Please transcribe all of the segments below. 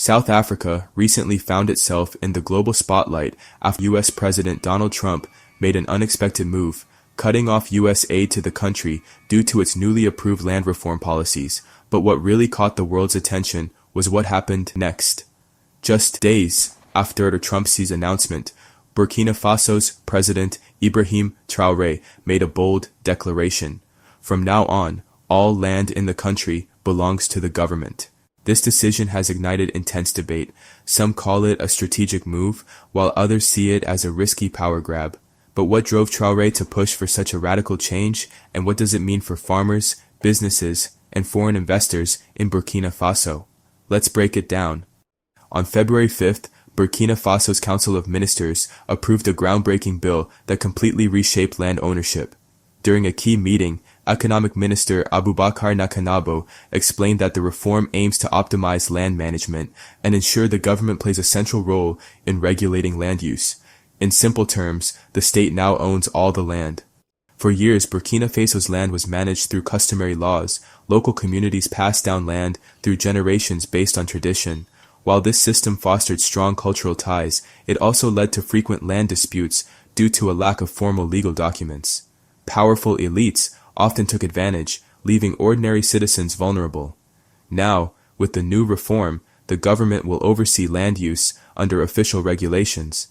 South Africa recently found itself in the global spotlight after U.S. President Donald Trump made an unexpected move, cutting off U.S. aid to the country due to its newly approved land reform policies. But what really caught the world's attention was what happened next. Just days after Trump's announcement, Burkina Faso's President Ibrahim Traoré made a bold declaration. From now on, all land in the country belongs to the government. This decision has ignited intense debate. Some call it a strategic move, while others see it as a risky power grab. But what drove Traoré to push for such a radical change, and what does it mean for farmers, businesses, and foreign investors in Burkina Faso? Let's break it down. On February 5th, Burkina Faso's Council of Ministers approved a groundbreaking bill that completely reshaped land ownership. During a key meeting, Economic Minister Abubakar Nakanabo explained that the reform aims to optimize land management and ensure the government plays a central role in regulating land use. In simple terms, the state now owns all the land. For years, Burkina Faso's land was managed through customary laws. Local communities passed down land through generations based on tradition. While this system fostered strong cultural ties, it also led to frequent land disputes due to a lack of formal legal documents. Powerful elites often took advantage, leaving ordinary citizens vulnerable. Now, with the new reform, the government will oversee land use under official regulations.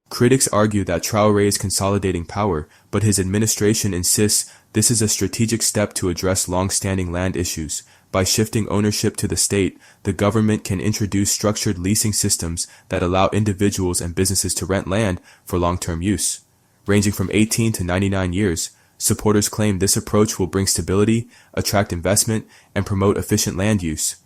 Critics argue that Traoré is consolidating power, but his administration insists this is a strategic step to address long-standing land issues. By shifting ownership to the state, the government can introduce structured leasing systems that allow individuals and businesses to rent land for long-term use. Ranging from 18 to 99 years, supporters claim this approach will bring stability, attract investment, and promote efficient land use.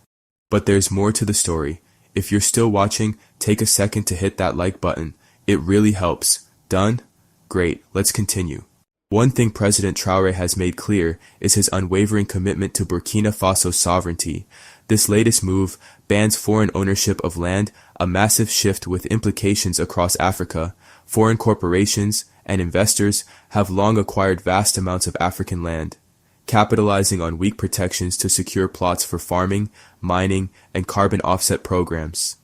But there's more to the story. If you're still watching, take a second to hit that like button. It really helps. Done? Great, let's continue. One thing President Traoré has made clear is his unwavering commitment to Burkina Faso's sovereignty. This latest move bans foreign ownership of land, a massive shift with implications across Africa. Foreign corporations and investors have long acquired vast amounts of African land, capitalizing on weak protections to secure plots for farming, mining, and carbon offset programs.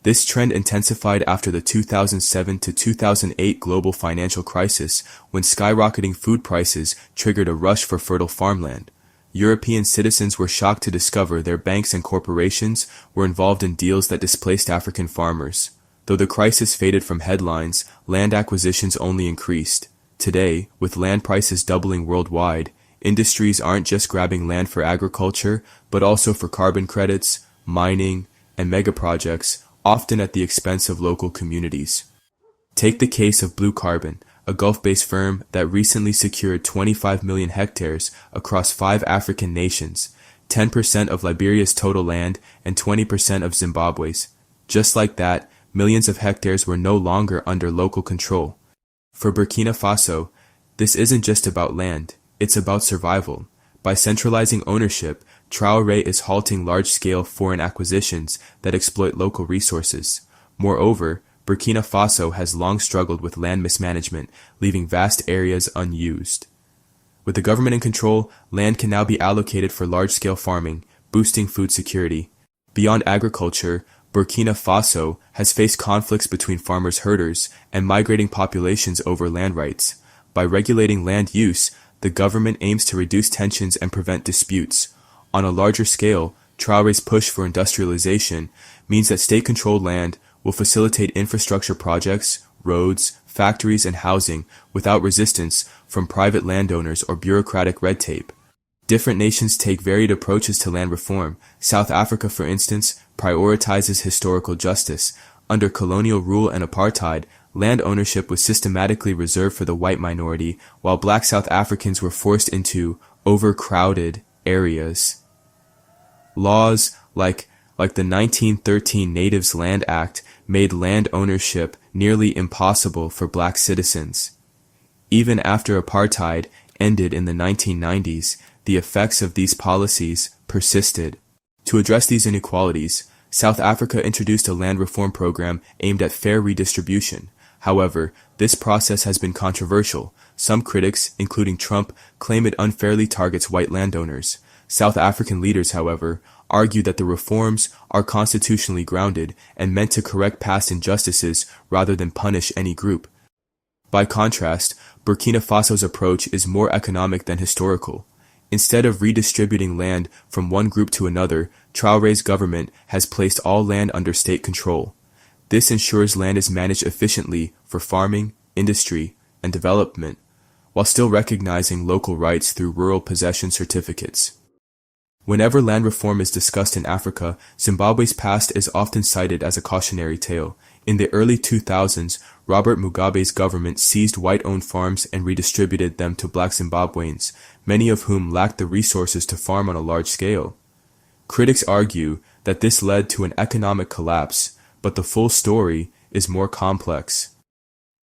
This trend intensified after the 2007 to 2008 global financial crisis, when skyrocketing food prices triggered a rush for fertile farmland. European citizens were shocked to discover their banks and corporations were involved in deals that displaced African farmers. Though the crisis faded from headlines, land acquisitions only increased. Today, with land prices doubling worldwide, industries aren't just grabbing land for agriculture, but also for carbon credits, mining, and megaprojects, often at the expense of local communities. Take the case of Blue Carbon, a Gulf-based firm that recently secured 25 million hectares across 5 African nations, 10% of Liberia's total land and 20% of Zimbabwe's. Just like that, millions of hectares were no longer under local control. For Burkina Faso, this isn't just about land, it's about survival. By centralizing ownership, Traoré is halting large-scale foreign acquisitions that exploit local resources. Moreover, Burkina Faso has long struggled with land mismanagement, leaving vast areas unused. With the government in control, land can now be allocated for large-scale farming, boosting food security. Beyond agriculture, Burkina Faso has faced conflicts between farmers-herders and migrating populations over land rights. By regulating land use, the government aims to reduce tensions and prevent disputes. On a larger scale, Traoré's push for industrialization means that state-controlled land will facilitate infrastructure projects, roads, factories, and housing without resistance from private landowners or bureaucratic red tape. Different nations take varied approaches to land reform. South Africa, for instance, prioritizes historical justice. Under colonial rule and apartheid, land ownership was systematically reserved for the white minority, while black South Africans were forced into overcrowded areas. Laws like the 1913 Natives Land Act made land ownership nearly impossible for black citizens. Even after apartheid ended in the 1990s, the effects of these policies persisted. To address these inequalities, South Africa introduced a land reform program aimed at fair redistribution. However, this process has been controversial. Some critics, including Trump, claim it unfairly targets white landowners. South African leaders, however, argue that the reforms are constitutionally grounded and meant to correct past injustices rather than punish any group. By contrast, Burkina Faso's approach is more economic than historical. Instead of redistributing land from one group to another, Traoré's government has placed all land under state control. This ensures land is managed efficiently for farming, industry, and development, while still recognizing local rights through rural possession certificates. Whenever land reform is discussed in Africa, Zimbabwe's past is often cited as a cautionary tale. In the early 2000s, Robert Mugabe's government seized white-owned farms and redistributed them to black Zimbabweans, many of whom lacked the resources to farm on a large scale. Critics argue that this led to an economic collapse, but the full story is more complex.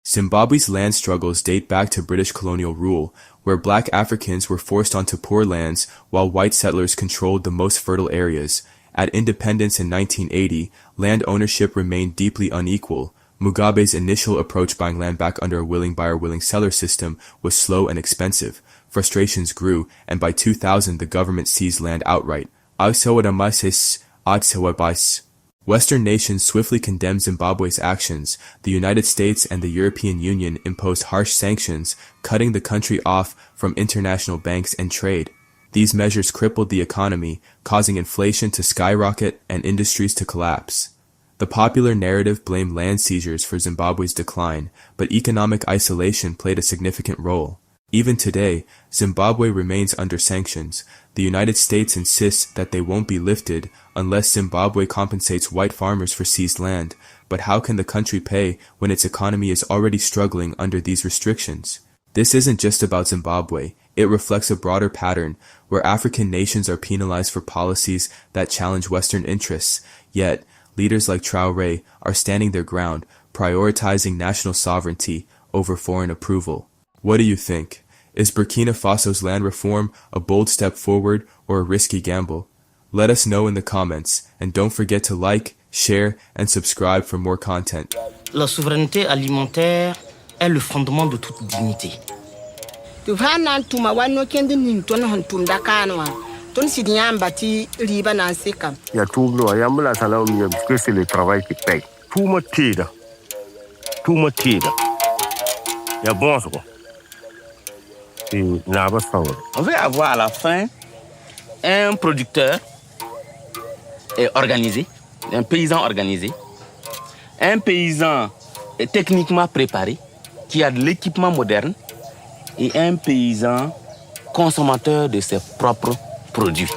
Zimbabwe's land struggles date back to British colonial rule, where black Africans were forced onto poor lands while white settlers controlled the most fertile areas. At independence in 1980, land ownership remained deeply unequal. Mugabe's initial approach, buying land back under a willing buyer, willing seller system, was slow and expensive. Frustrations grew, and by 2000 the government seized land outright. Western nations swiftly condemned Zimbabwe's actions. The United States and the European Union imposed harsh sanctions, cutting the country off from international banks and trade. These measures crippled the economy, causing inflation to skyrocket and industries to collapse. The popular narrative blamed land seizures for Zimbabwe's decline, but economic isolation played a significant role. Even today, Zimbabwe remains under sanctions. The United States insists that they won't be lifted unless Zimbabwe compensates white farmers for seized land. But how can the country pay when its economy is already struggling under these restrictions? This isn't just about Zimbabwe. It reflects a broader pattern where African nations are penalized for policies that challenge Western interests. Yet, leaders like Traoré are standing their ground, prioritizing national sovereignty over foreign approval. What do you think? Is Burkina Faso's land reform a bold step forward or a risky gamble? Let us know in the comments, and don't forget to like, share, and subscribe for more content. La souveraineté alimentaire est le fondement de toute dignité. C'est le travail qui paye. Tout me tire. Tout me tire. Il y a bon ça. On veut avoir à la fin un producteur organisé, un paysan organisé, un paysan techniquement préparé, qui a de l'équipement moderne, et un paysan consommateur de ses propres produits.